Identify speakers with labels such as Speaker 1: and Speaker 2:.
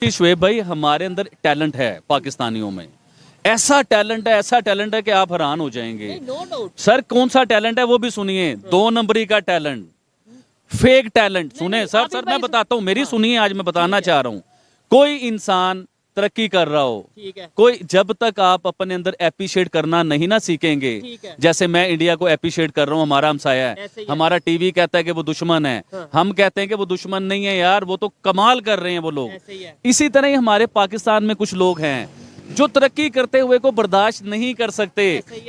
Speaker 1: कि शुएब भाई हमारे अंदर टैलेंट है पाकिस्तानियों में। ऐसा टैलेंट है कि आप हैरान हो जाएंगे।
Speaker 2: No doubt.
Speaker 1: सर कौन सा टैलेंट है वो भी सुनिए। 2 नंबरी का टैलेंट, फेक टैलेंट। सुने सर,
Speaker 2: आबिद
Speaker 1: मैं
Speaker 2: भाई
Speaker 1: बताता हूँ, मेरी
Speaker 2: हाँ।
Speaker 1: सुनिए, आज मैं बताना चाह रहा हूँ। कोई इंसान तरक्की कर रहा हो,
Speaker 2: ठीक है।
Speaker 1: कोई जब तक आप अपने अंदर एप्रिशिएट करना नहीं ना सीखेंगे,
Speaker 2: ठीक है।
Speaker 1: जैसे मैं इंडिया को एप्रिशिएट कर रहा हूँ, हमारा हमसाया
Speaker 2: ऐसे
Speaker 1: है,
Speaker 2: ही है।
Speaker 1: हमारा टीवी कहता है कि वो दुश्मन है,
Speaker 2: हाँ।
Speaker 1: हम कहते हैं कि वो दुश्मन नहीं है यार, वो तो कमाल कर रहे हैं वो लोग।
Speaker 2: ऐसे ही है।
Speaker 1: इसी तरह ही हमारे पाकिस्तान में कुछ लोग हैं जो तरक्की करते हुए को बर्दाश्त नहीं कर सकते।
Speaker 2: ऐसे ही है।